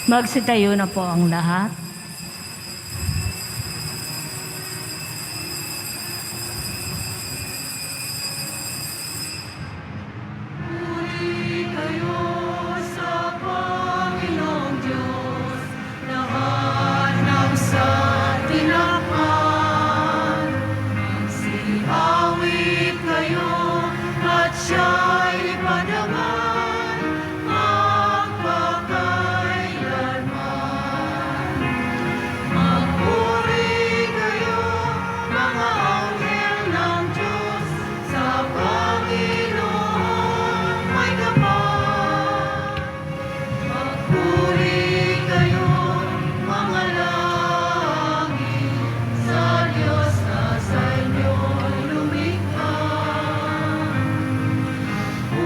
Magsitayo na po ang lahat.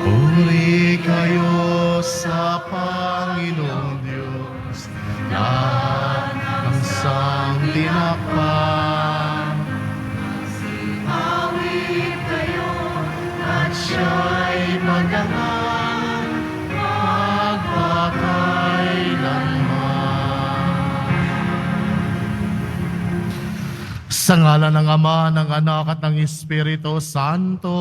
Puri kayo sa Panginoong Diyos, lahat ng sangtinakpan. Awit kayo at siya'y madangal magpakailanman. Sa ngalan ng Ama, ng Anak at ng Espiritu Santo.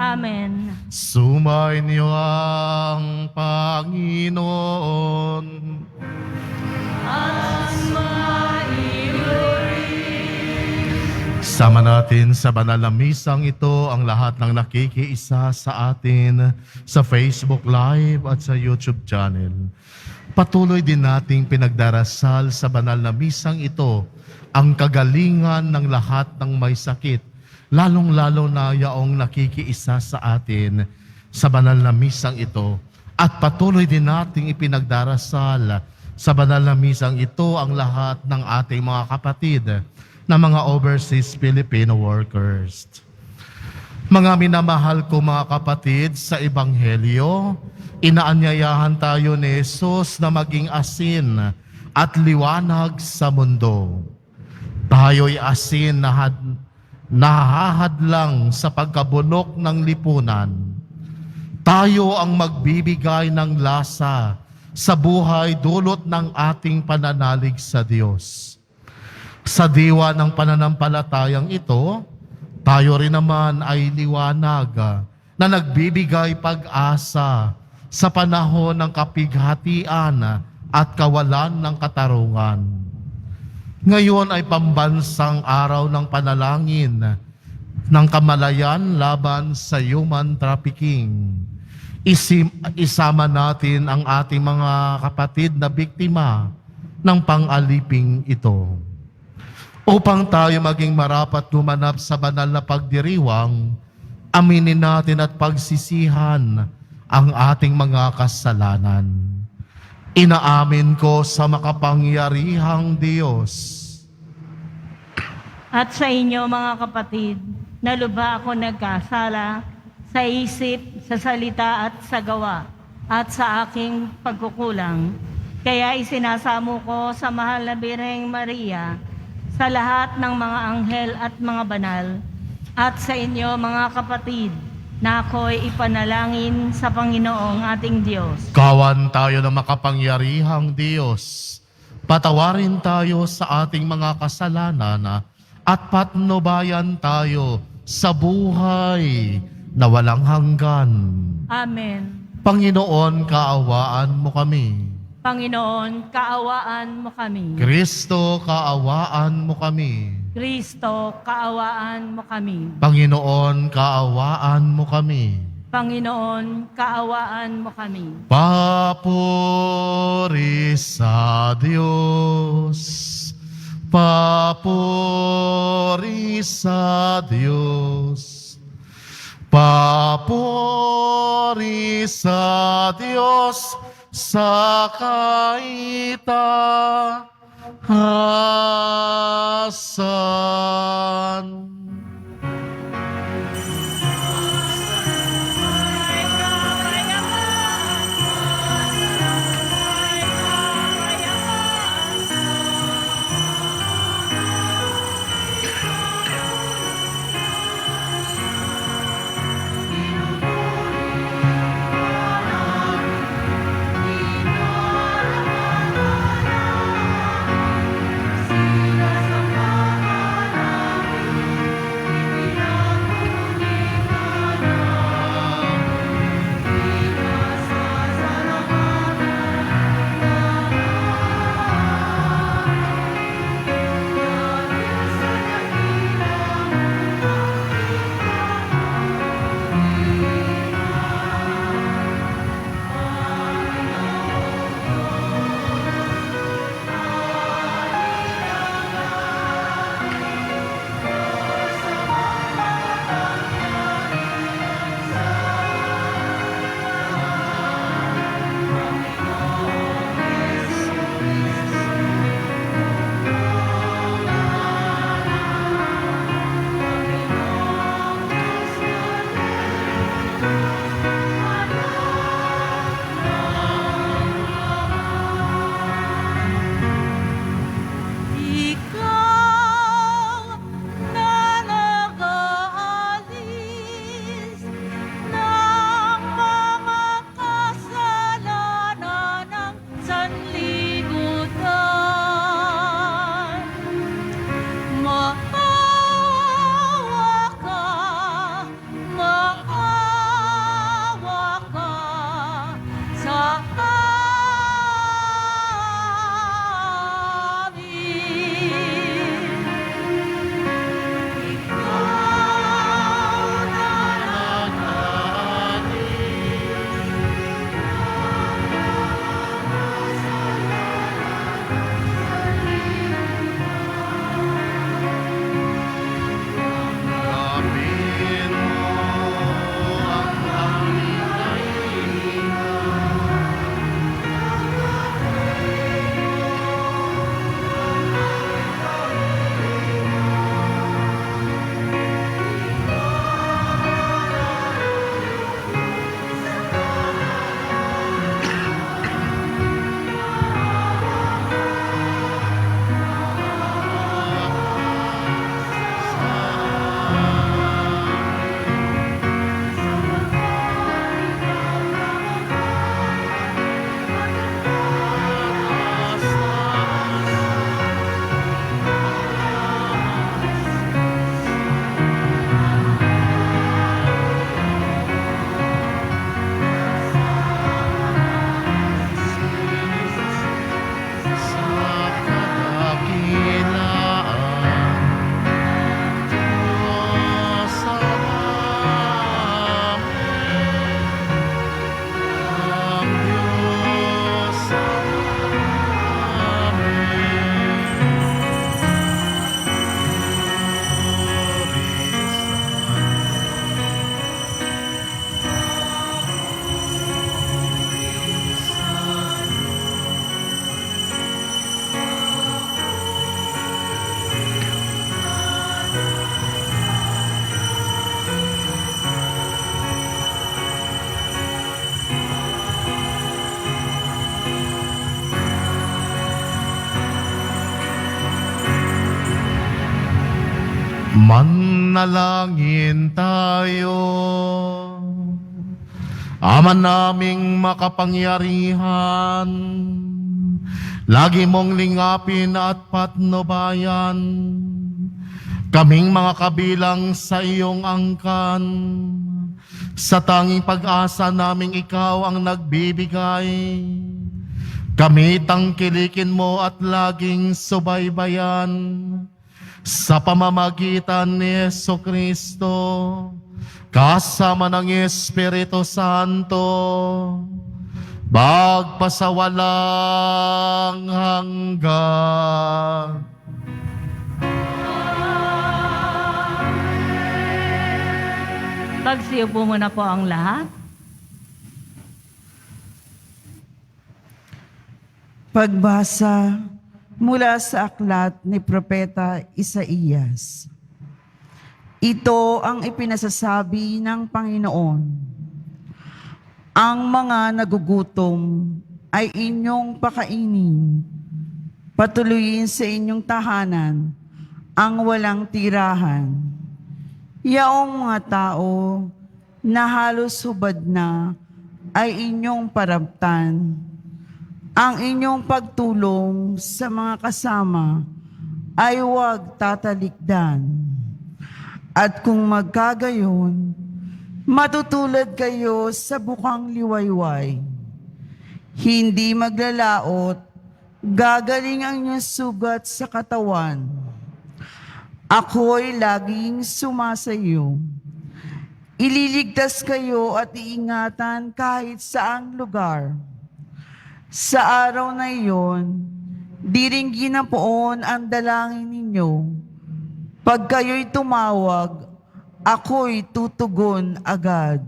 Amen. Sumainyo ang Panginoon. Sama natin sa banal na misang ito ang lahat ng nakikiisa sa atin sa Facebook Live at sa YouTube channel. Patuloy din nating pinagdarasal sa banal na misang ito ang kagalingan ng lahat ng may sakit, lalong-lalo na yaong nakikiisa sa atin sa banal na misang ito. At patuloy din nating ipinagdarasal sa banal na misang ito ang lahat ng ating mga kapatid na mga overseas Filipino workers. Mga minamahal ko mga kapatid sa Ebanghelyo, inaanyayahan tayo ni Jesus na maging asin at liwanag sa mundo. Tayo'y asin na nahahadlang sa pagkabunok ng lipunan. Tayo ang magbibigay ng lasa sa buhay dulot ng ating pananalig sa Diyos. Sa diwa ng pananampalatayang ito, tayo rin naman ay liwanag na nagbibigay pag-asa sa panahon ng kapighatian at kawalan ng katarungan. Ngayon ay pambansang araw ng panalangin ng kamalayan laban sa human trafficking. Isama natin ang ating mga kapatid na biktima ng pang-aliping ito. Upang tayo maging marapat gumanap sa banal na pagdiriwang, aminin natin at pagsisihan ang ating mga kasalanan. Inaamin ko sa makapangyarihang Diyos. At sa inyo mga kapatid, na lubha ako nagkasala sa isip, sa salita at sa gawa, at sa aking pagkukulang. Kaya isinasamo ko sa mahal na Birheng Maria, sa lahat ng mga anghel at mga banal, at sa inyo mga kapatid, na ako'y ipanalangin sa Panginoong ating Diyos. Kawan tayo ng makapangyarihang Diyos. Patawarin tayo sa ating mga kasalanan at patnubayan tayo sa buhay na walang hanggan. Amen. Panginoon, kaawaan mo kami. Panginoon, kaawaan mo kami. Kristo, kaawaan mo kami. Kristo, kaawaan mo kami. Panginoon, kaawaan mo kami. Panginoon, kaawaan mo kami. Papuri sa Diyos. Papuri sa Diyos. Papuri sa Diyos sa kaitaasan. Manalangin tayo. Ama naming makapangyarihan, lagi mong lingapin at patnubayan kaming mga kabilang sa iyong angkan. Sa tanging pag-asa naming ikaw ang nagbibigay, kami tangkilikin mo at laging subaybayan. Sa pamamagitan ni Jesucristo, kasama ng Espiritu Santo, magpasawalang hanggan. Pagsiupo muna po ang lahat. Pagbasa mula sa aklat ni Propeta Isaías. Ito ang ipinasasabi ng Panginoon. Ang mga nagugutom ay inyong pakainin. Patuloyin sa inyong tahanan ang walang tirahan. Yaong mga tao na halos hubad na ay inyong parabtan. Ang inyong pagtulong sa mga kasama ay huwag tatalikdan. At kung magkagayon, matutulad kayo sa bukang liwayway. Hindi maglalaot, gagaling ang inyong sugat sa katawan. Ako'y laging sumasayo. Ililigtas kayo at iingatan kahit saang lugar. Sa araw na iyon, di rin ginapoon ang dalangin ninyo. Pag kayo'y tumawag, ako'y tutugon agad.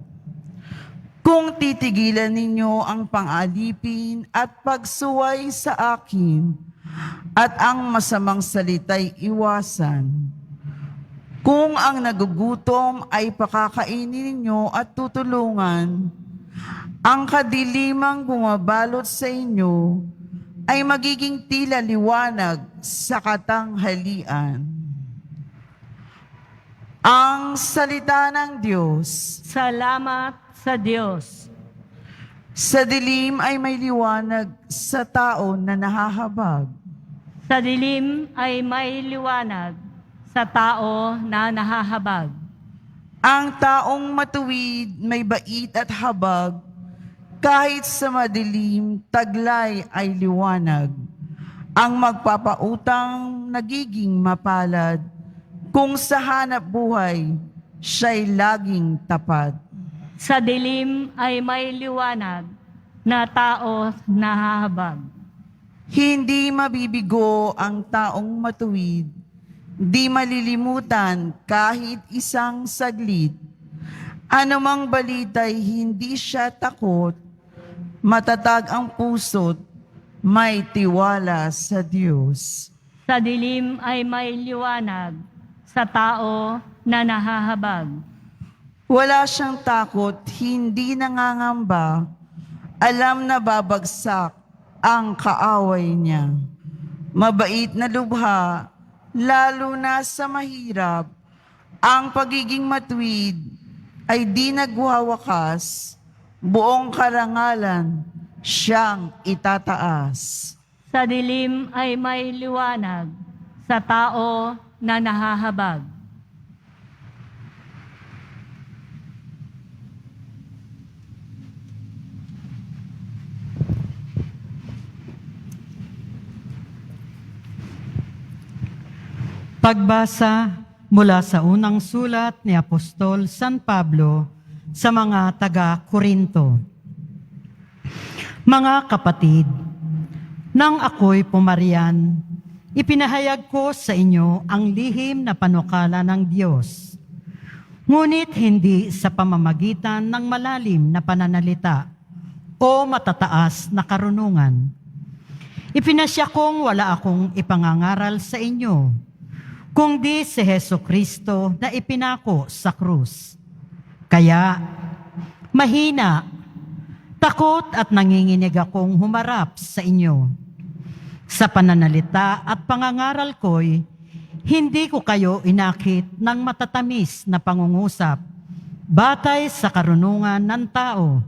Kung titigilan ninyo ang pang-alipin at pagsuway sa akin, at ang masamang salita'y iwasan. Kung ang nagugutom ay pakakainin ninyo at tutulungan, ang kadilimang bumabalot sa inyo ay magiging tila liwanag sa katanghalian. Ang salita ng Diyos. Salamat sa Diyos. Sa dilim ay may liwanag sa tao na nahahabag. Sa dilim ay may liwanag sa tao na nahahabag. Ang taong matuwid may bait at habag, kahit sa madilim, taglay ay liwanag. Ang magpapautang nagiging mapalad, kung sa hanap buhay, siya'y laging tapat. Sa dilim ay may liwanag na tao nahahabag. Hindi mabibigo ang taong matuwid, di malilimutan kahit isang saglit. Anumang balita'y hindi siya takot, matatag ang puso't may tiwala sa Diyos. Sa dilim ay may liwanag sa tao na nahahabag. Wala siyang takot, hindi nangangamba, alam na babagsak ang kaaway niya. Mabait na lubha, lalo na sa mahirap, ang pagiging matuwid ay di nagwawakas, buong karangalan siyang itataas. Sa dilim ay may liwanag sa tao na nahahabag. Pagbasa mula sa unang sulat ni Apostol San Pablo sa mga taga-Korinto. Mga kapatid, nang ako'y pumarian, ipinahayag ko sa inyo ang lihim na panukala ng Diyos. Ngunit hindi sa pamamagitan ng malalim na pananalita o matataas na karunungan. Ipinasya kong wala akong ipangangaral sa inyo, kundi si Jesucristo na ipinako sa krus. Kaya, mahina, takot at nanginginig akong humarap sa inyo. Sa pananalita at pangangaral ko'y hindi ko kayo inakit ng matatamis na pangungusap batay sa karunungan ng tao,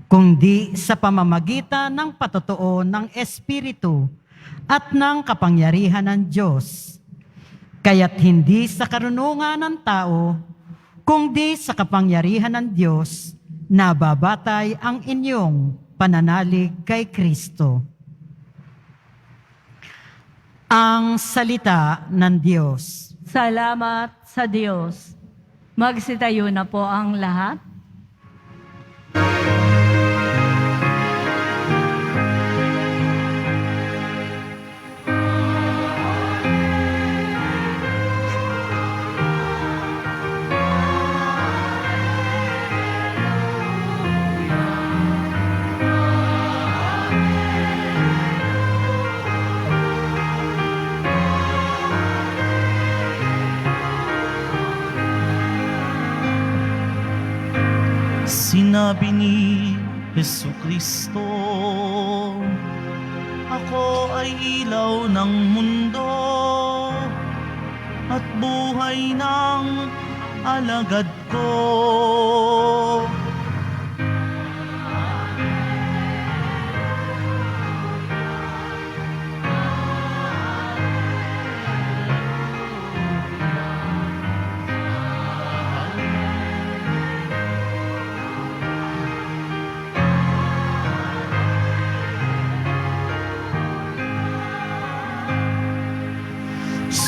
kundi sa pamamagitan ng patotoo ng Espiritu at ng kapangyarihan ng Diyos. Kaya't hindi sa karunungan ng tao, kundi sa kapangyarihan ng Diyos, nababatay ang inyong pananalig kay Kristo. Ang salita ng Diyos. Salamat sa Diyos. Magsitayo na po ang lahat. Sinabi ni Jesucristo, ako ay ilaw ng mundo at buhay ng alagad ko.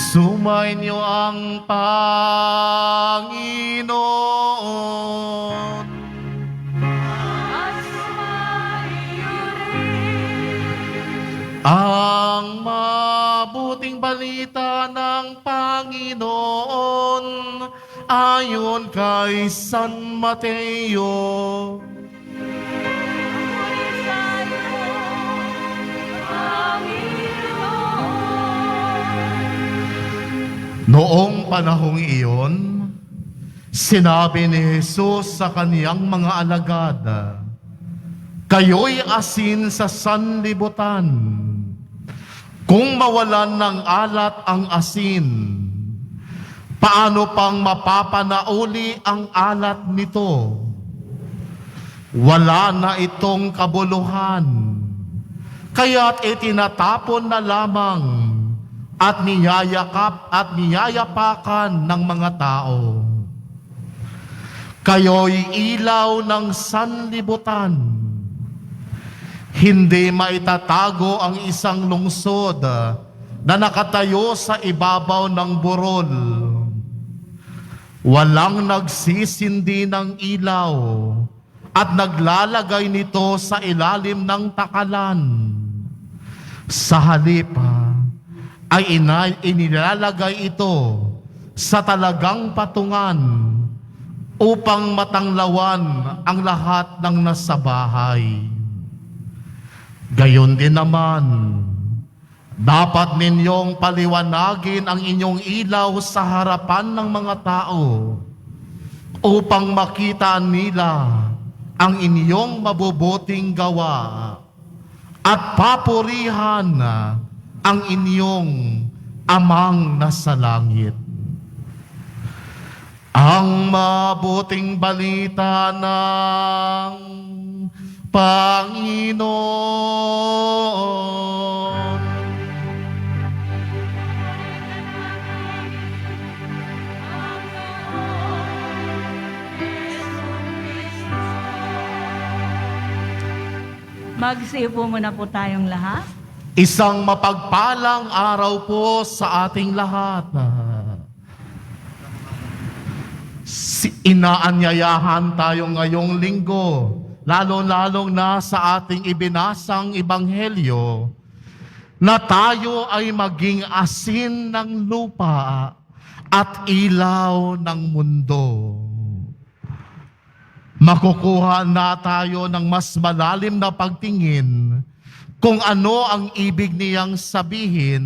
Sumainyo ang Panginoon. Ang mabuting balita ng Panginoon ayon kay San Mateo. Noong panahong iyon, sinabi ni Jesus sa kaniyang mga alagad, kayo'y asin sa sanlibutan. Kung mawalan ng alat ang asin, paano pang mapapanauli ang alat nito? Wala na itong kabuluhan, kaya't itinatapon na lamang at niyayakap at niyayapakan ng mga tao. Kayo'y ilaw ng sanlibutan. Hindi maitatago ang isang lungsod na nakatayo sa ibabaw ng burol. Walang nagsisindi ng ilaw at naglalagay nito sa ilalim ng takalan. Sa halip, ay inilalagay ito sa talagang patungan upang matanglawan ang lahat ng nasa bahay. Gayon din naman, dapat ninyong paliwanagin ang inyong ilaw sa harapan ng mga tao upang makita nila ang inyong mabubuting gawa at papurihan ang inyong amang nasa langit. Ang mabuting balita ng Panginoon. Magsiupo muna po tayong lahat. Isang mapagpalang araw po sa ating lahat. Inaanyayahan tayo ngayong linggo, lalo-lalo na sa ating ibinasang ebanghelyo, na tayo ay maging asin ng lupa at ilaw ng mundo. Makukuha na tayo ng mas malalim na pagtingin kung ano ang ibig niyang sabihin,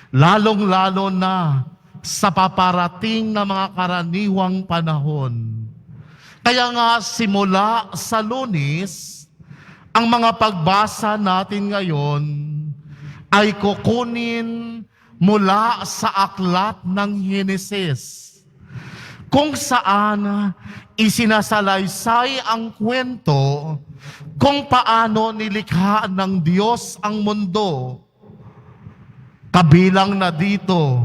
lalong-lalo na sa paparating na mga karaniwang panahon. Kaya nga simula sa Lunes, ang mga pagbasa natin ngayon ay kukunin mula sa aklat ng Henesis, kung saan isinasalaysay ang kwento kung paano nilikha ng Diyos ang mundo. Kabilang na dito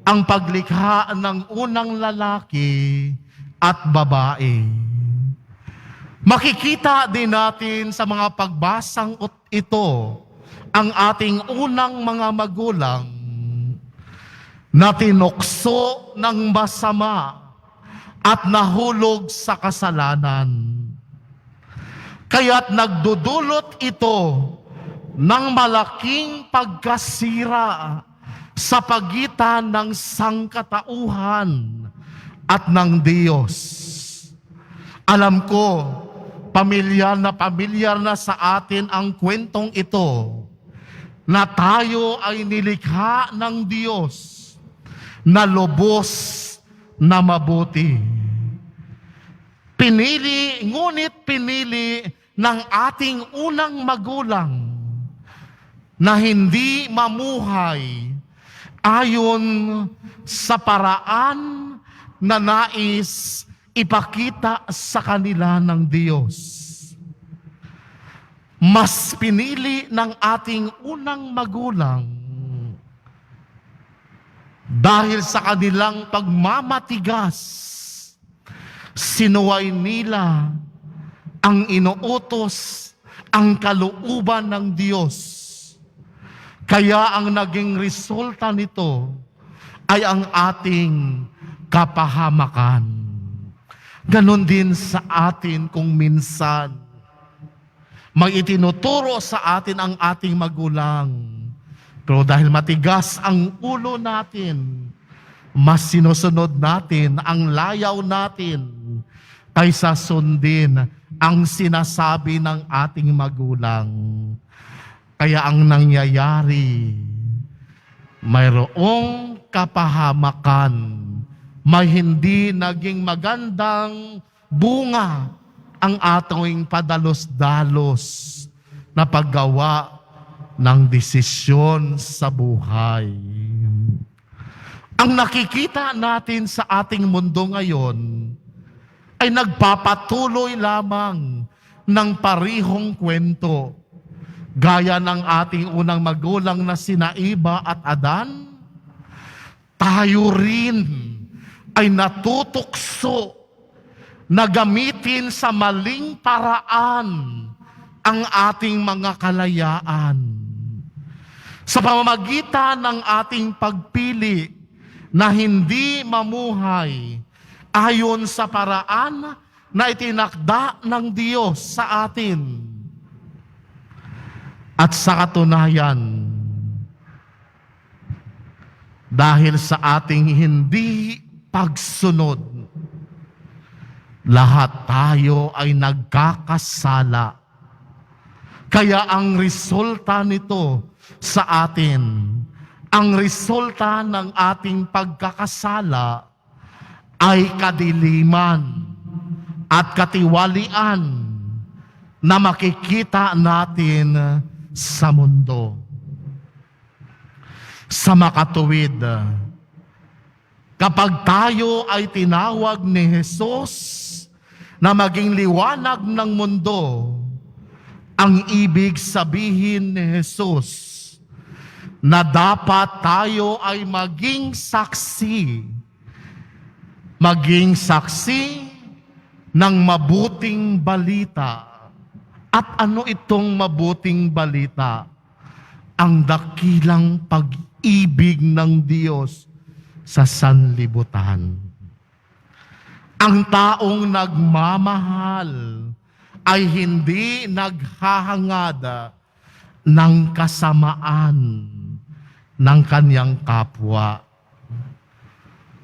ang paglikha ng unang lalaki at babae. Makikita din natin sa mga pagbasang ito ang ating unang mga magulang na tinukso ng masama at nahulog sa kasalanan. Kaya't nagdudulot ito ng malaking pagkasira sa pagitan ng sangkatauhan at ng Diyos. Alam ko, pamilyar na sa atin ang kwentong ito na tayo ay nilikha ng Diyos na lubos na mabuti. Ngunit pinili ng ating unang magulang na hindi mamuhay ayon sa paraan na nais ipakita sa kanila ng Diyos. Mas pinili ng ating unang magulang dahil sa kanilang pagmamatigas, sinuway nila ang inuutos, ang kalooban ng Diyos. Kaya ang naging resulta nito ay ang ating kapahamakan. Ganon din sa atin kung minsan may itinuturo sa atin ang ating magulang. Pero dahil matigas ang ulo natin, mas sinusunod natin ang layaw natin kaysa sundin ang sinasabi ng ating magulang. Kaya ang nangyayari, mayroong kapahamakan, may hindi naging magandang bunga ang ating padalos-dalos na paggawa ng desisyon sa buhay. Ang nakikita natin sa ating mundo ngayon ay nagpapatuloy lamang ng parihong kwento. Gaya ng ating unang magulang na sina Eva at Adan, tayo rin ay natutukso na gamitin sa maling paraan ang ating mga kalayaan. Sa pamamagitan ng ating pagpili na hindi mamuhay ayon sa paraan na itinakda ng Diyos sa atin. At sa katunayan, dahil sa ating hindi pagsunod, lahat tayo ay nagkakasala. Kaya ang resulta nito sa atin, ang resulta ng ating pagkakasala ay kadiliman at katiwalian na makikita natin sa mundo. Sa makatuwid, kapag tayo ay tinawag ni Jesus na maging liwanag ng mundo, ang ibig sabihin ni Jesus na dapat tayo ay maging saksi ng mabuting balita. At ano itong mabuting balita? Ang dakilang pag-ibig ng Diyos sa sanlibutan. Ang taong nagmamahal ay hindi naghahangad ng kasamaan ng kanyang kapwa.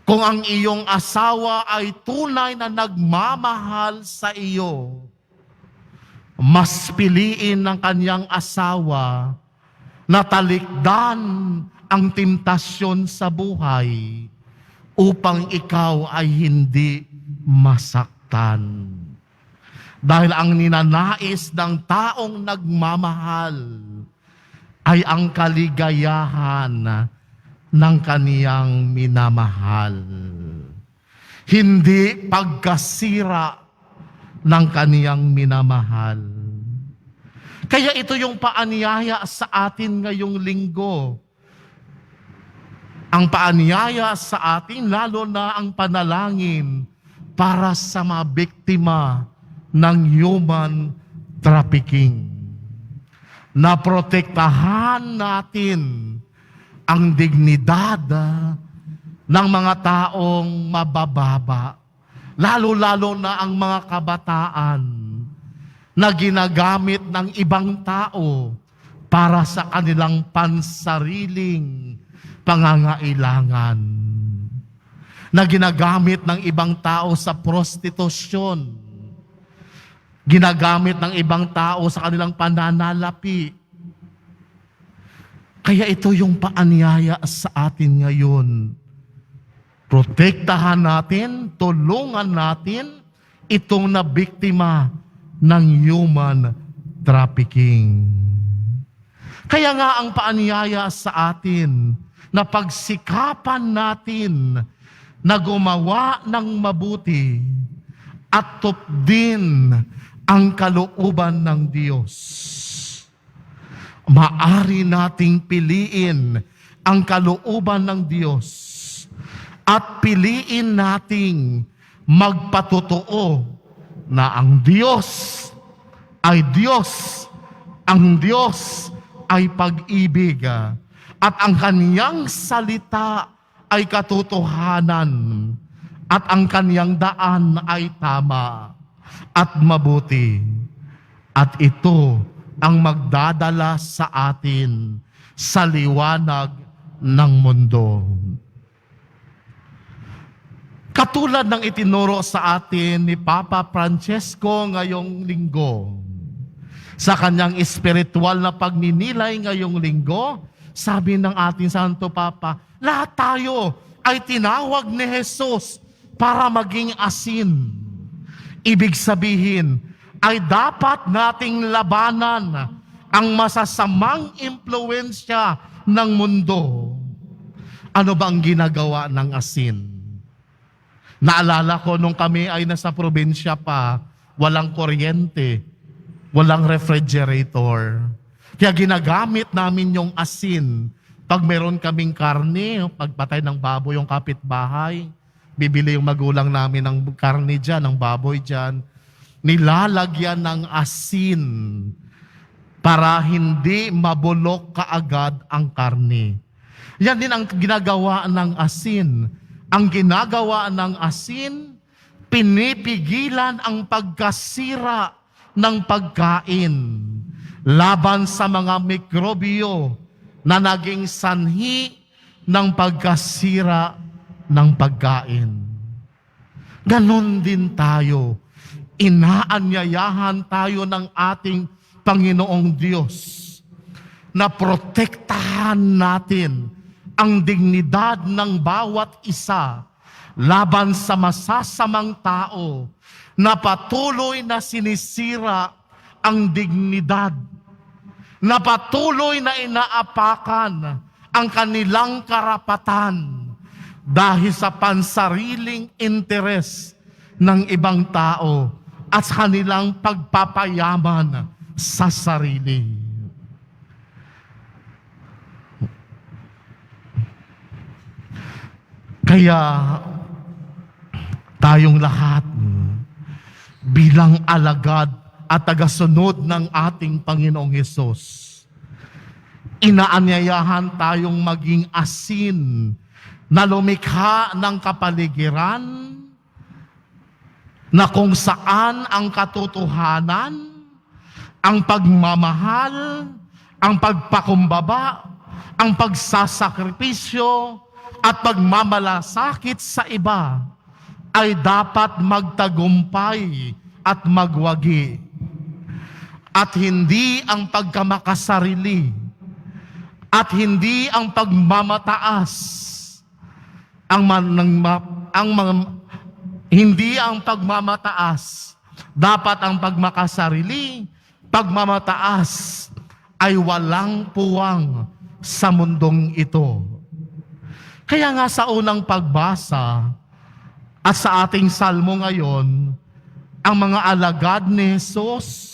Kung ang iyong asawa ay tunay na nagmamahal sa iyo, mas piliin ng kanyang asawa na talikdan ang temptasyon sa buhay upang ikaw ay hindi masaktan. Dahil ang ninanais ng taong nagmamahal ay ang kaligayahan ng kaniyang minamahal. Hindi pagkasira ng kaniyang minamahal. Kaya ito yung paanyaya sa atin ngayong linggo. Ang paanyaya sa atin, lalo na ang panalangin para sa mga biktima ng human trafficking. Na protektahan natin ang dignidad ng mga taong mabababa, lalo-lalo na ang mga kabataan na ginagamit ng ibang tao para sa kanilang pansariling pangangailangan, na ginagamit ng ibang tao sa prostitusyon, ginagamit ng ibang tao sa kanilang pananalapi. Kaya ito yung paanyaya sa atin ngayon. Protektahan natin, tulungan natin itong na biktima ng human trafficking. Kaya nga ang paanyaya sa atin na pagsikapan natin na gumawa ng mabuti at tupdin ang kalooban ng Diyos. Maari nating piliin ang kalooban ng Diyos at piliin nating magpatotoo na ang Diyos ay Diyos, ang Diyos ay pag-ibig, at ang kaniyang salita ay katotohanan, at ang kaniyang daan ay tama at mabuti. At ito ang magdadala sa atin sa liwanag ng mundo. Katulad ng itinuro sa atin ni Papa Francesco ngayong linggo, sa kanyang espiritual na pagninilay ngayong linggo, sabi ng ating Santo Papa, lahat tayo ay tinawag ni Jesus para maging asin. Ibig sabihin, ay dapat nating labanan ang masasamang impluwensya ng mundo. Ano ba ang ginagawa ng asin? Naalala ko nung kami ay nasa probinsya pa, walang kuryente, walang refrigerator. Kaya ginagamit namin yung asin. Pag meron kaming karne, pagpatay ng baboy yung kapitbahay, bibili yung magulang namin ng karne dyan, ng baboy dyan, nilalagyan ng asin para hindi mabulok kaagad ang karne. Yan din ang ginagawa ng asin. Ang ginagawa ng asin, pinipigilan ang pagkasira ng pagkain laban sa mga mikrobyo na naging sanhi ng pagkasira ng pagkain. Ganon din tayo. Inaanyayahan tayo ng ating Panginoong Diyos na protektahan natin ang dignidad ng bawat isa laban sa masasamang tao na patuloy na sinisira ang dignidad, na patuloy na inaapakan ang kanilang karapatan dahil sa pansariling interes ng ibang tao at sa kanilang pagpapayaman sa sarili. Kaya tayong lahat bilang alagad at tagasunod ng ating Panginoong Hesus, inaanyayahan tayong maging asin na lumikha ng kapaligiran na kung saan ang katotohanan, ang pagmamahal, ang pagpakumbaba, ang pagsasakripisyo, at pagmamalasakit sa iba ay dapat magtagumpay at magwagi. At hindi ang pagkamakasarili, at hindi ang pagmamataas, hindi ang pagmamataas. Dapat ang pagmakasarili, pagmamataas ay walang puwang sa mundong ito. Kaya nga sa unang pagbasa at sa ating salmo ngayon, ang mga alagad ni Jesus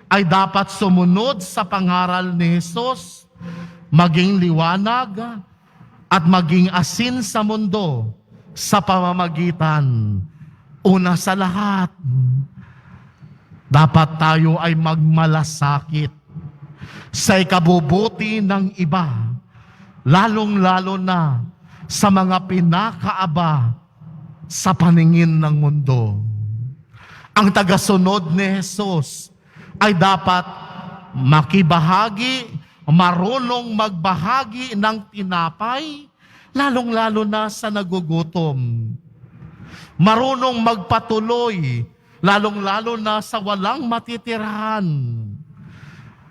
ay dapat sumunod sa pangaral ni Jesus, maging liwanag at maging asin sa mundo sa pamamagitan. Una sa lahat, dapat tayo ay magmalasakit sa ikabubuti ng iba, lalong-lalo na sa mga pinakaaba sa paningin ng mundo. Ang tagasunod ni Jesus ay dapat makibahagi, marunong magbahagi ng tinapay, lalong-lalo na sa nagugutom. Marunong magpatuloy, lalong-lalo na sa walang matitirahan.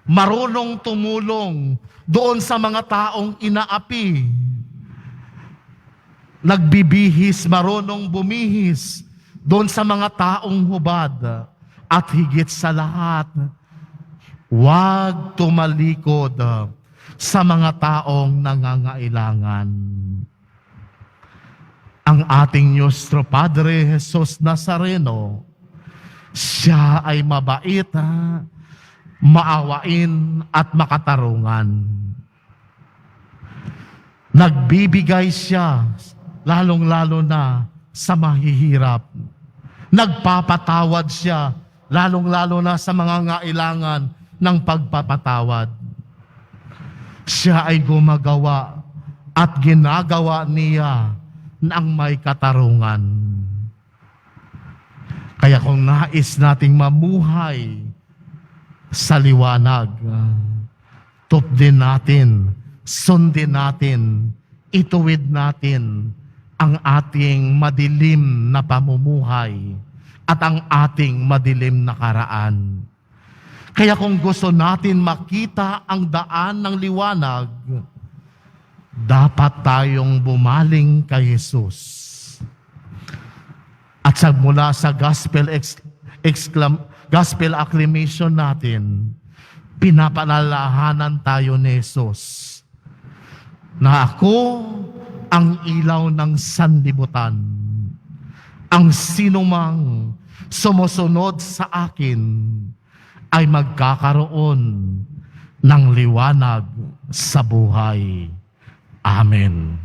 Marunong tumulong doon sa mga taong inaapi. Nagbibihis, marunong bumihis doon sa mga taong hubad. At higit sa lahat, huwag tumalikod sa mga taong nangangailangan. Ang ating Nuestro Padre Jesus Nazareno, siya ay mabait, maawain at makatarungan. Nagbibigay siya, lalong-lalo na sa mahihirap. Nagpapatawad siya, lalong-lalo na sa mga ngailangan ng pagpapatawad. Siya ay gumagawa at ginagawa niya ng may katarungan. Kaya kung nais nating mamuhay sa liwanag, tupdin natin, sundin natin, ituwid natin ang ating madilim na pamumuhay at ang ating madilim na karaan. Kaya kung gusto natin makita ang daan ng liwanag, dapat tayong bumaling kay Jesus. At mula sa gospel acclamation natin, pinapalalahanan tayo ni Jesus na ako ang ilaw ng sanlibutan. Ang sinumang sumusunod sa akin ay magkakaroon ng liwanag sa buhay. Amen.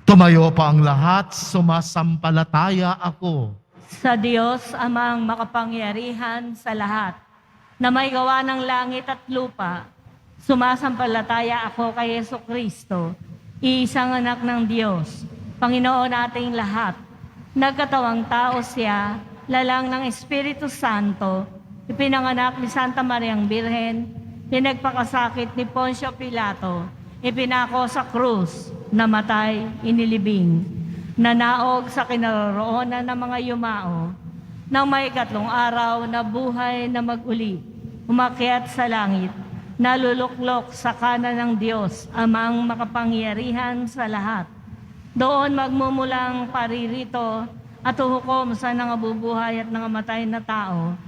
Tumayo pa ang lahat, sumasampalataya ako Sa Diyos amang makapangyarihan sa lahat, na may gawa ng langit at lupa, sumasampalataya ako kay Jesucristo, iisang anak ng Diyos, Panginoon nating lahat. Nagkatawang tao siya, lalang ng Espiritu Santo, ipinanganak ni Santa Mariang Birhen, pinagpakasakit ni Poncio Pilato, ipinako sa krus, namatay, inilibing, nanaog sa kinaroroonan ng mga yumao, nang may 3 araw na buhay na mag-uli, umakyat sa langit, naluluklok sa kanan ng Diyos, amang makapangyarihan sa lahat. Doon magmumulang paririto at uhukom sa nangabubuhay at nangamatay na tao.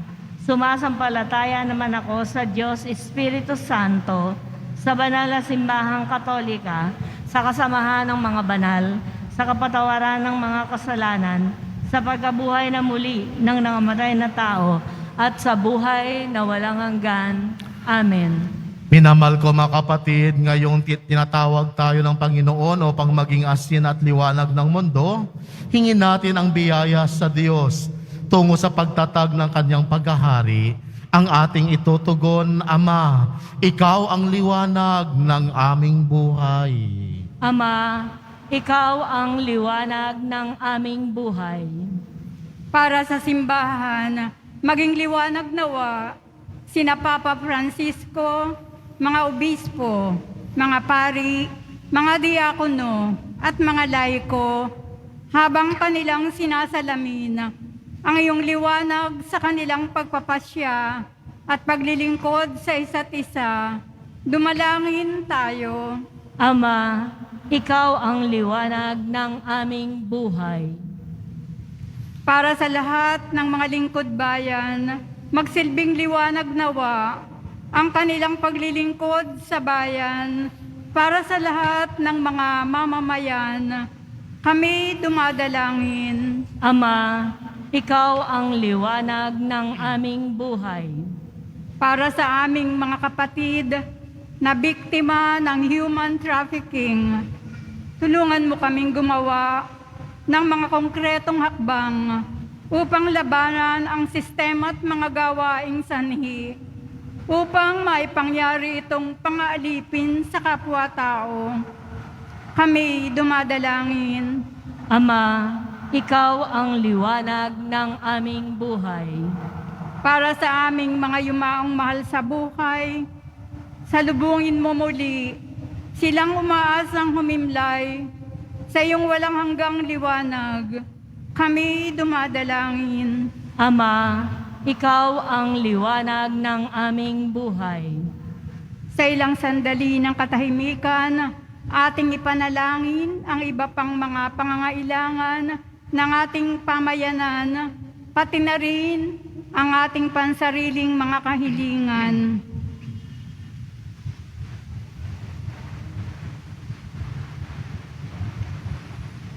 Sumasampalataya naman ako sa Diyos Espiritu Santo, sa banal na simbahang Katolika, sa kasamahan ng mga banal, sa kapatawaran ng mga kasalanan, sa pagkabuhay na muli ng nangamatay na tao, at sa buhay na walang hanggan. Amen. Minamahal ko mga kapatid, ngayong tinatawag tayo ng Panginoon upang maging asin at liwanag ng mundo, hingin natin ang biyaya sa Diyos tungo sa pagtatag ng kanyang paghahari. Ang ating itutugon, Ama, ikaw ang liwanag ng aming buhay. Ama, ikaw ang liwanag ng aming buhay. Para sa simbahan, maging liwanag nawa sina Papa Francisco, mga obispo, mga pari, mga diakono, at mga laiko, habang kanilang sinasalamin ang iyong liwanag sa kanilang pagpapasya at paglilingkod sa isa't isa. Dumalangin tayo. Ama, ikaw ang liwanag ng aming buhay. Para sa lahat ng mga lingkod bayan, magsilbing liwanag nawa ang kanilang paglilingkod sa bayan para sa lahat ng mga mamamayan, kami dumadalangin. Ama, ikaw ang liwanag ng aming buhay. Para sa aming mga kapatid na biktima ng human trafficking, tulungan mo kaming gumawa ng mga konkretong hakbang upang labanan ang sistema at mga gawaing sanhi upang maipangyari itong pang-aalipin sa kapwa-tao. Kami dumadalangin. Ama, ikaw ang liwanag ng aming buhay. Para sa aming mga yumaong mahal sa buhay, salubungin mo muli silang umaasang humimlay sa iyong walang hanggang liwanag. Kami dumadalangin. Ama, ikaw ang liwanag ng aming buhay. Sa ilang sandali ng katahimikan, ating ipanalangin ang iba pang mga pangangailangan ng ating pamayanan, pati na rin ang ating pansariling mga kahilingan.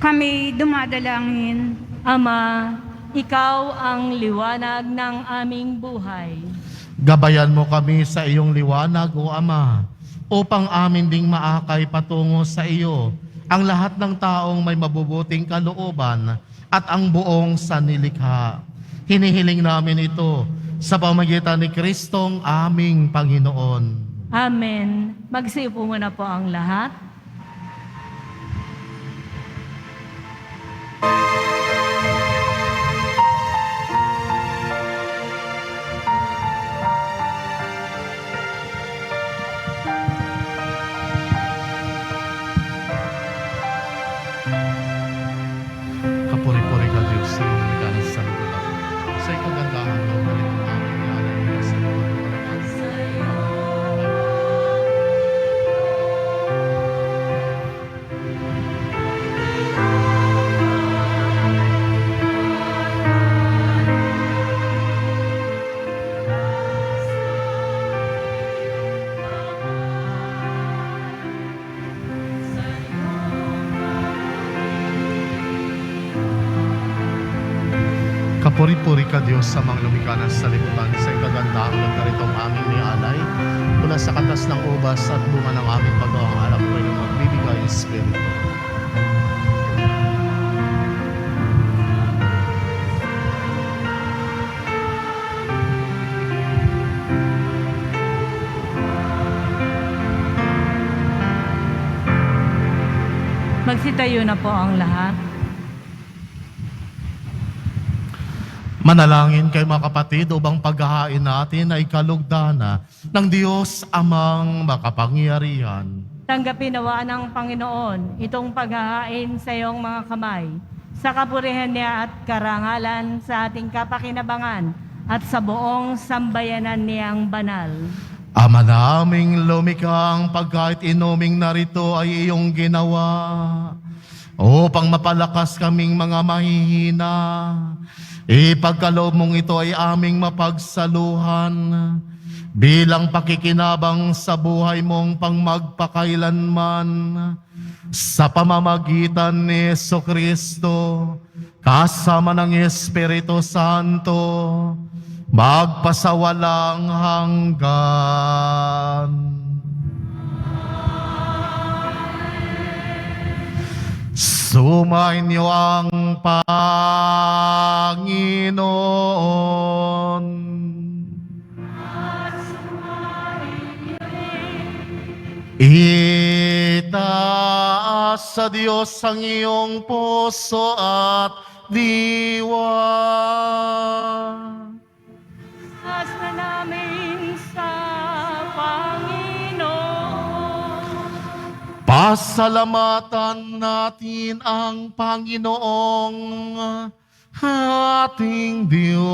Kami dumadalangin. Ama, ikaw ang liwanag ng aming buhay. Gabayan mo kami sa iyong liwanag, O Ama, upang amin ding maakay patungo sa iyo ang lahat ng taong may mabubuting kalooban at ang buong sanilikha. Hinihiling namin ito sa pamagitan ni Kristong aming Panginoon. Amen. Magsiupo muna po ang lahat. Kapuri-puri ka Diyos sa iyong liganas sa lugar. Sa ikagandahan ng galing ng aming niyalan mula sa lugar ng Panginoon. Kapuri-puri ka Diyos sa mga lumikha ng salibutan, sa ikagandahan ng karitong aming nialay, mula sa katas ng ubas at bunga ng aming pagawang alak ko ng magbibigay Espiritu. Magsitayo na po ang lahat. Manalangin kay mga kapatid upang paghahain natin ay kalugdana ng Diyos amang makapangyarihan. Tanggapin nawa ng Panginoon itong paghahain sa iyong mga kamay, sa kapurihan niya at karangalan sa ating kapakinabangan at sa buong sambayanan niyang banal. Ama naming lumikha, ang pagkait inuming narito ay iyong ginawa upang mapalakas kaming mga mahihina. Ipagkaloob mong ito ay aming mapagsaluhan bilang pakikinabang sa buhay mong pangmagpakailanman sa pamamagitan ni Jesucristo kasama ng Espiritu Santo magpasawalang hanggan. Sumainyo ang Panginoon. Itaas sa Diyos ang iyong puso at diwa. Taas na namin sa Panginoon. Pasalamatan natin ang Panginoong ating Diyos.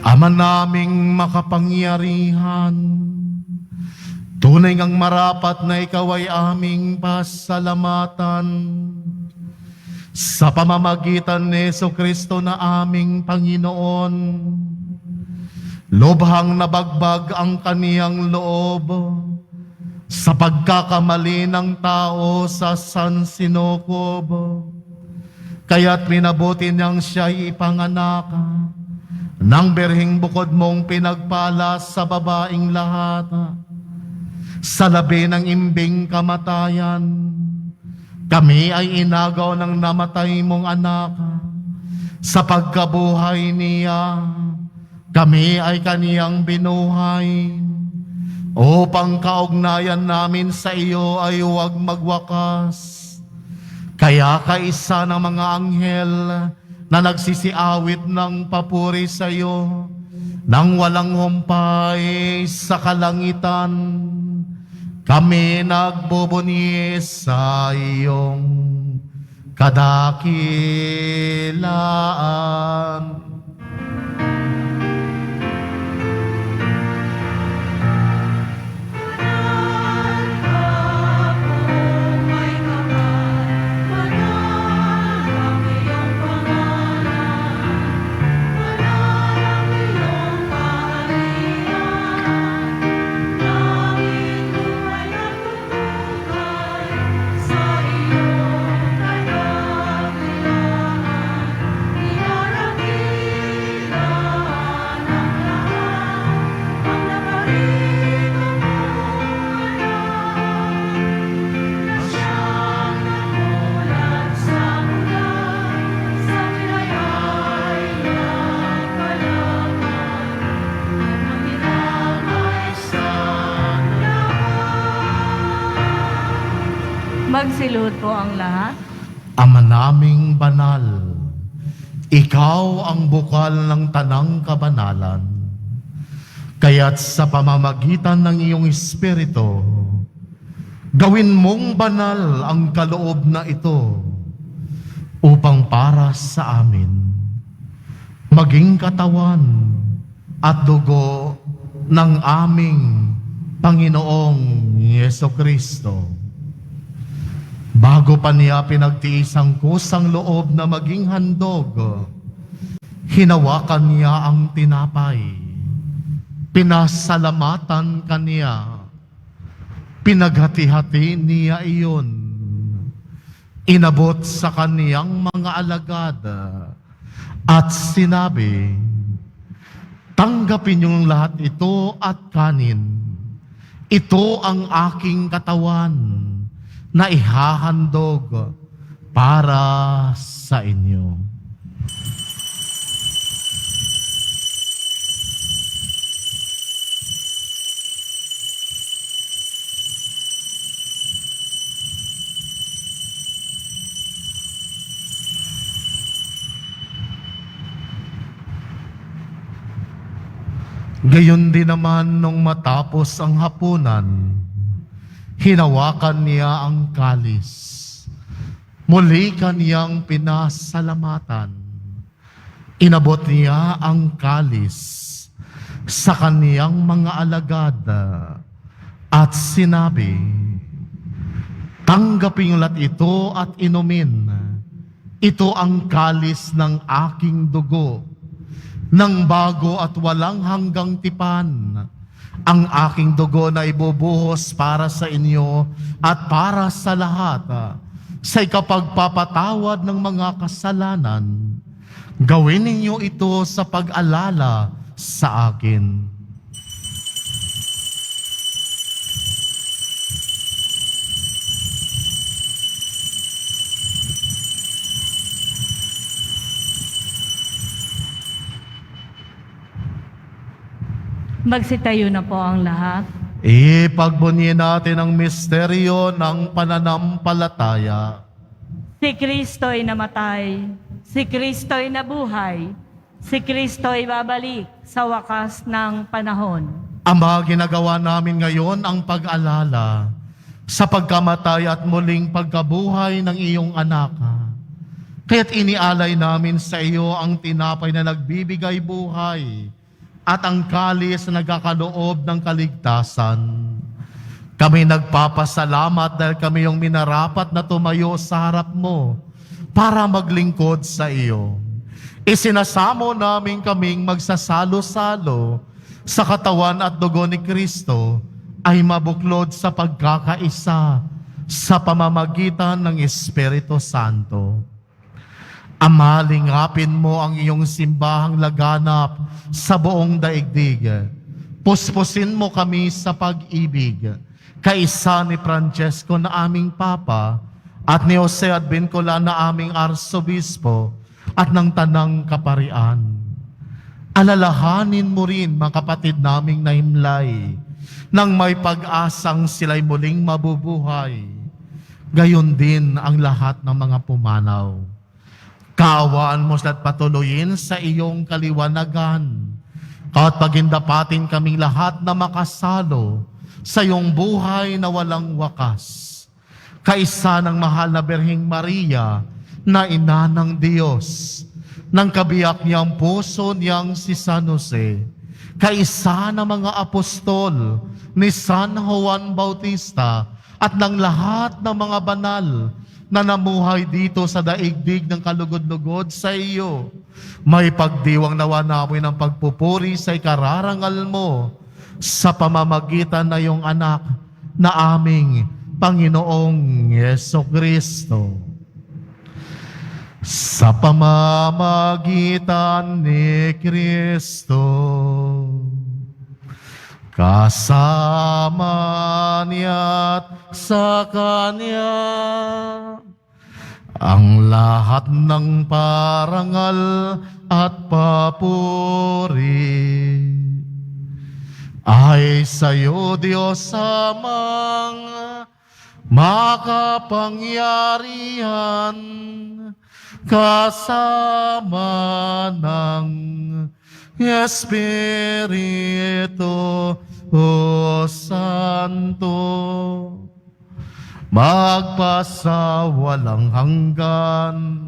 Ama naming makapangyarihan, tunay ngang marapat na ikaw ay aming pasalamatan sa pamamagitan ni Jesucristo na aming Panginoon. Lubhang nabagbag ang kaniyang loob sa pagkakamali ng tao sa San Sinokob. Kaya't minabuti niyang siya'y ipanganak ng berhing bukod mong pinagpala sa babaing lahat. Sa labi ng imbing kamatayan, kami ay inagaw ng namatay mong anak. Sa pagkabuhay niya, kami ay kaniyang binuhay. Upang kaugnayan namin sa iyo ay huwag magwakas. Kaya kaisa ng mga anghel na nagsisiawit ng papuri sa iyo, nang walang humpay sa kalangitan, kami nagbubuni sa iyong kadakilaan. Magsilod po ang lahat. Ama naming banal, ikaw ang bukal ng tanang kabanalan. Kaya't sa pamamagitan ng iyong Espiritu, gawin mong banal ang kaloob na ito upang para sa amin maging katawan at dugo ng aming Panginoong Jesucristo. Bago pa niya pinagtiis ang kusang loob na maging handog, hinawakan niya ang tinapay. Pinasalamatan kaniya. Pinaghati-hati niya iyon. Inabot sa kaniyang mga alagad at sinabi, tanggapin niyong lahat ito at kanin. Ito ang aking katawan na ihahandog para sa inyo. Gayon din naman nung matapos ang hapunan, hinawakan niya ang kalis. Muli kaniyang pinasalamatan. Inabot niya ang kalis sa kaniyang mga alagad at sinabi, tanggapin ulit ito at inumin. Ito ang kalis ng aking dugo, ng bago at walang hanggang tipan. Ang aking dugo na ibubuhos para sa inyo at para sa lahat sa ikapagpapatawad ng mga kasalanan. Gawin ninyo ito sa pag-alala sa akin. Magsitayo na po ang lahat. Ipagbunyi natin ang misteryo ng pananampalataya. Si Kristo'y namatay, si Kristo'y nabuhay, si Kristo'y babalik sa wakas ng panahon. Ama, ginagawa namin ngayon ang pag-alala sa pagkamatay at muling pagkabuhay ng iyong anak. Kaya't inialay namin sa iyo ang tinapay na nagbibigay buhay at ang kalis na nagkakaloob ng kaligtasan. Kami nagpapasalamat dahil kami yung minarapat na tumayo sa harap mo para maglingkod sa iyo. Isinasamo namin kaming magsasalo-salo sa katawan at dugo ni Kristo ay mabuklod sa pagkakaisa sa pamamagitan ng Espiritu Santo. Ama, lingapin mo ang iyong simbahang laganap sa buong daigdig. Puspusin mo kami sa pag-ibig, kaisa ni Francesco na aming Papa at ni Jose Advincola na aming Arsobispo at ng Tanang Kaparian. Alalahanin mo rin mga kapatid naming nahimlay nang may pag-asang sila'y muling mabubuhay. Gayon din ang lahat ng mga pumanaw. Kaawaan mo at patuloyin sa iyong kaliwanagan. At pagindapatin kaming lahat na makasalo sa iyong buhay na walang wakas. Kaisa ng mahal na Birheng Maria na ina ng Diyos, ng kabiyak niyang puso niyang si San Jose, kaisa ng mga apostol ni San Juan Bautista at ng lahat ng mga banal na namuhay dito sa daigdig ng kalugod-lugod sa iyo. May pagdiwang nawa namin ng pagpupuri sa ikararangal mo sa pamamagitan na iyong anak na aming Panginoong Yesukristo. Sa pamamagitan ni Kristo, kasama niya't sa Kanya, ang lahat ng parangal at papuri ay sa iyo, Diyos amang makapangyarihan, kasama ng Espiritu Santo, magpasawalang hanggan.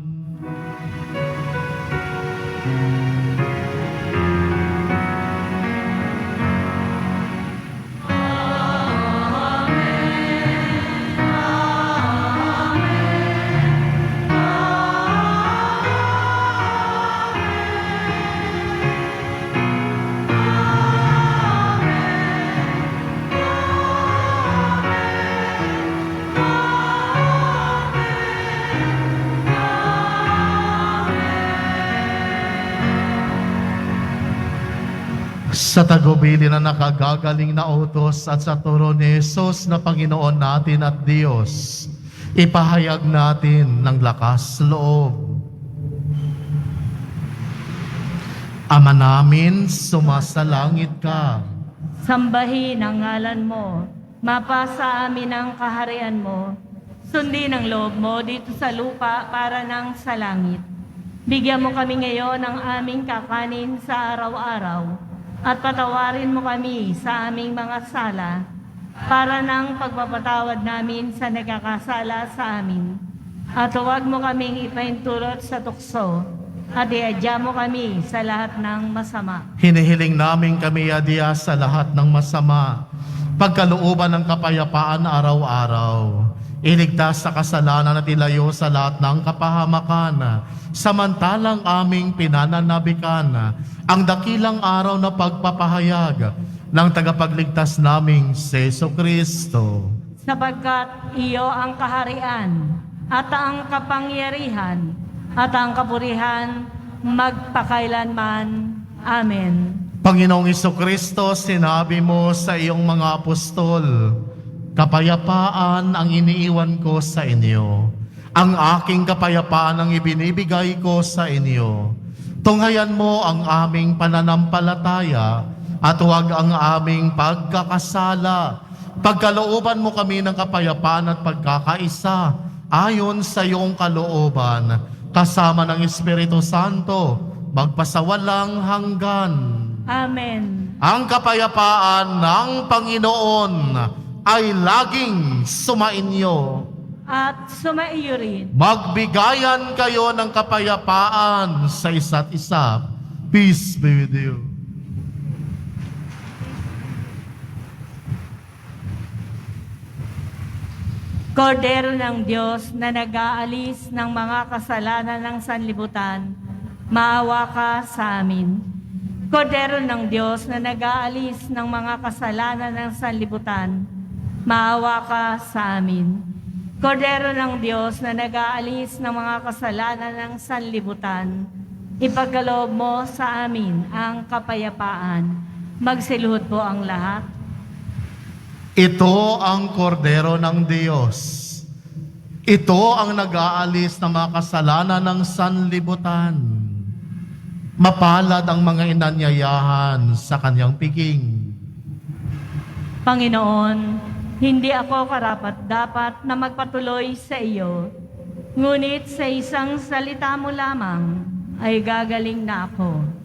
Sa tagubili na nakagagaling na utos at sa turo ni Jesus na Panginoon natin at Diyos, ipahayag natin ng lakas loob. Ama namin, sumasalangit ka. Sambahin ang ngalan mo, mapasa amin ang kaharian mo, sundin ang loob mo dito sa lupa para nang sa langit. Bigyan mo kami ngayon ng aming kakanin sa araw-araw, at patawarin mo kami sa aming mga sala, para nang pagpapatawad namin sa nagkakasala sa amin. At huwag mo kaming ipahintulot sa tukso, at iadya mo kami sa lahat ng masama. Hinihiling namin kami adya sa lahat ng masama, pagkalooban ng kapayapaan araw-araw. Iligtas sa kasalanan at ilayo sa lahat ng kapahamakan, samantalang aming pinananabikan ang dakilang araw na pagpapahayag ng tagapagligtas naming si Jesucristo. Sapagkat iyo ang kaharian, at ang kapangyarihan, at ang kapurihan magpakailanman. Amen. Panginoong Jesucristo, sinabi mo sa iyong mga apostol, kapayapaan ang iniiwan ko sa inyo. Ang aking kapayapaan ang ibinibigay ko sa inyo. Tunghayan mo ang aming pananampalataya at huwag ang aming pagkakasala. Pagkalooban mo kami ng kapayapaan at pagkakaisa ayon sa iyong kalooban, kasama ng Espiritu Santo, magpasawalang hanggan. Amen. Ang kapayapaan ng Panginoon ay laging sumainyo. At sumaiyo rin. Magbigayan kayo ng kapayapaan sa isa't isa. Peace be with you. Kordero ng Diyos na nag-aalis ng mga kasalanan ng sanlibutan, maawa ka sa amin. Kordero ng Diyos na nag-aalis ng mga kasalanan ng sanlibutan, maawa ka sa amin. Kordero ng Diyos na nag-aalis ng mga kasalanan ng sanlibutan, ipagkaloob mo sa amin ang kapayapaan. Magsiluhod po ang lahat. Ito ang kordero ng Diyos. Ito ang nag-aalis ng mga kasalanan ng sanlibutan. Mapalad ang mga inanyayahan sa kanyang piging. Panginoon, hindi ako karapat-dapat na magpatuloy sa iyo, ngunit sa isang salita mo lamang ay gagaling na ako.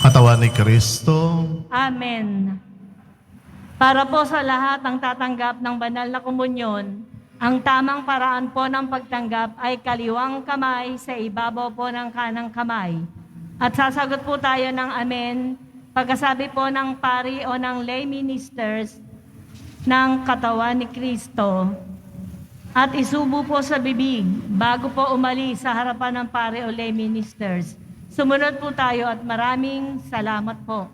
Katawan ni Kristo, Amen. Para po sa lahat ng tatanggap ng banal na komunyon, ang tamang paraan po ng pagtanggap ay kaliwang kamay sa ibabaw po ng kanang kamay. At sasagot po tayo ng amen pagkasabi po ng pari o ng lay ministers ng katawan ni Kristo. At isubo po sa bibig bago po umalis sa harapan ng pari o lay ministers. Sumunod po tayo at maraming salamat po.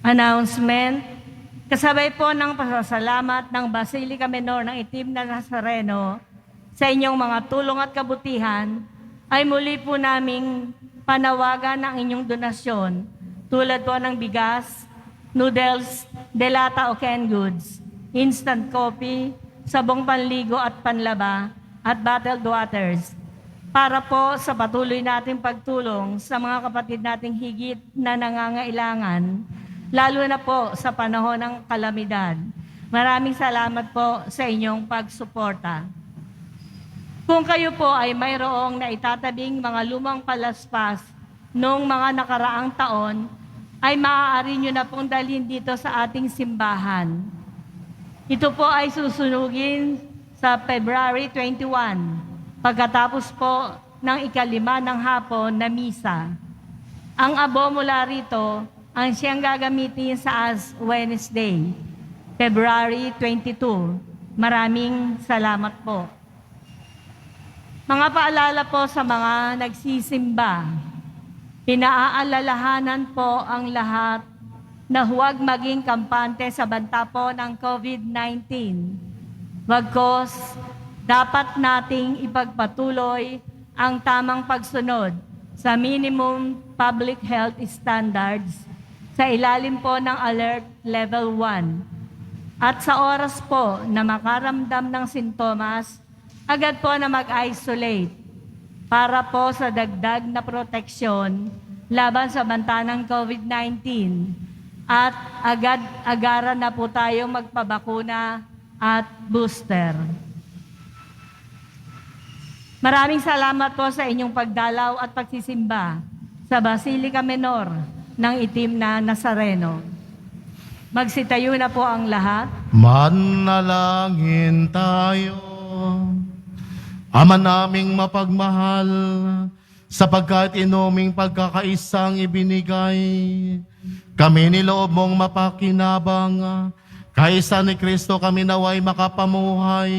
Announcement. Kasabay po ng pasasalamat ng Basilica Menor ng Itim na Nazareno sa inyong mga tulong at kabutihan, ay muli po naming panawagan ang inyong donasyon tulad po ng bigas, noodles, delata o canned goods, instant coffee, sabong panligo at panlaba, at bottled waters para po sa patuloy nating pagtulong sa mga kapatid nating higit na nangangailangan, lalo na po sa panahon ng kalamidad. Maraming salamat po sa inyong pagsuporta. Kung kayo po ay mayroong na itatabing mga lumang palaspas noong mga nakaraang taon, ay maaari nyo na pong dalhin dito sa ating simbahan. Ito po ay susunugin sa February 21, pagkatapos po ng 5 ng hapon na misa. Ang abo mula rito ang siyang gagamitin sa Ash Wednesday, February 22. Maraming salamat po. Mga paalala po sa mga nagsisimba. Pinaalalahanan po ang lahat na huwag maging kampante sa banta po ng COVID-19. Bagkus, dapat nating ipagpatuloy ang tamang pagsunod sa minimum public health standards sa ilalim po ng Alert Level 1. At sa oras po na makaramdam ng sintomas, agad po na mag-isolate para po sa dagdag na proteksyon laban sa banta ng COVID-19. At agad-agaran na po tayong magpabakuna at booster. Maraming salamat po sa inyong pagdalaw at pagsisimba sa Basilica Menor ng Itim na Nazareno. Magsitayo na po ang lahat. Manalangin tayo. Ama naming mapagmahal, sapagkat inuming pagkakaisang ibinigay, kami niloob mong mapakinabang, kaisa ni Kristo kami naway makapamuhay,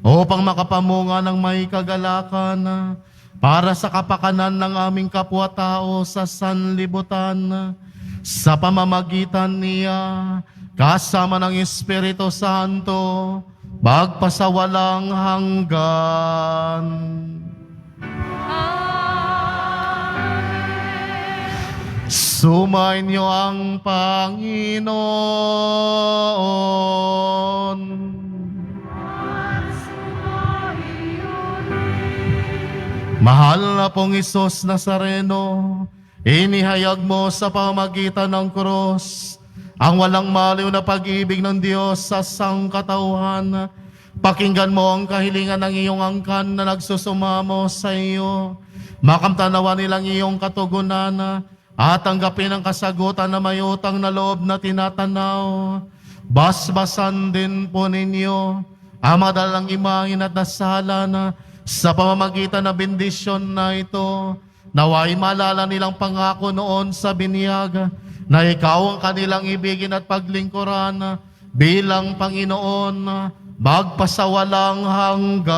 upang makapamunga ng may kagalakan, para sa kapakanan ng aming kapwa-tao sa sanlibutan, sa pamamagitan niya, kasama ng Espiritu Santo, magpasawalang hanggan. Sumainyo ang Panginoon. Mahal na pong Isus Nazareno, inihayag mo sa pamamagitan ng krus ang walang maliw na pag-ibig ng Diyos sa sangkatauhan. Pakinggan mo ang kahilingan ng iyong angkan na nagsusumamo sa iyo. Makamtanawa nilang iyong katugunan at tanggapin ang kasagutan na may utang na loob na tinatanaw. Basbasan din po ninyo ang madalang imahin at dasalan sa pamamagitan ng bendisyon na ito. Naway malala nilang pangako noon sa binyag na ikaw ang kanilang ibigin at paglingkuran bilang Panginoon magpasawalang hanggan.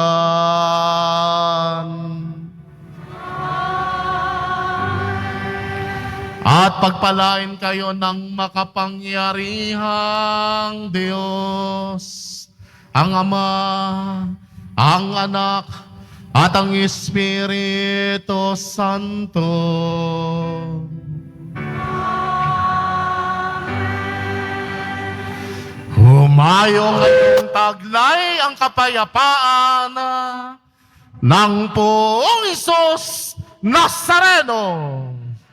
At pagpalain kayo ng makapangyarihang Diyos, ang Ama, ang Anak, at ang Espiritu Santo. Humayo ngayong taglay ang kapayapaan ng Poong Isus Nazareno.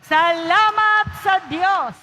Salamat sa Diyos!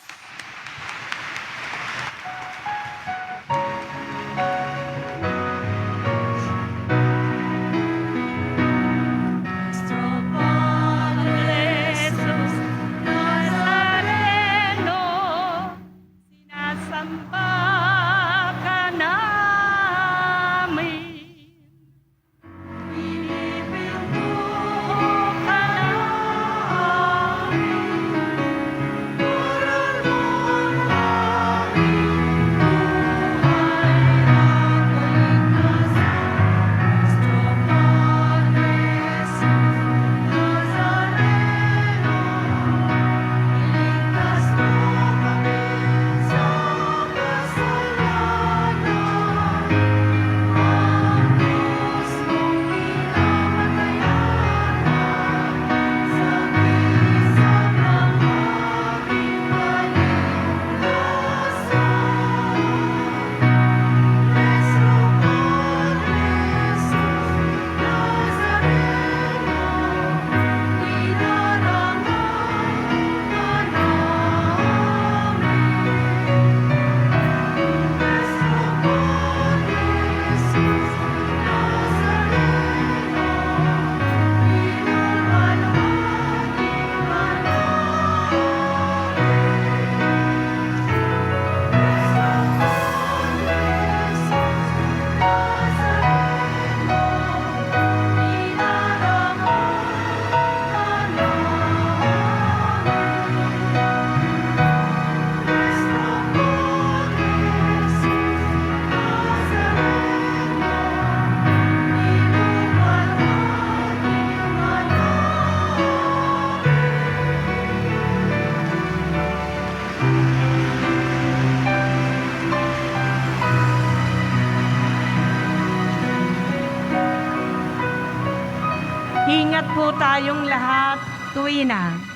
Ingat po tayong lahat, tuwina.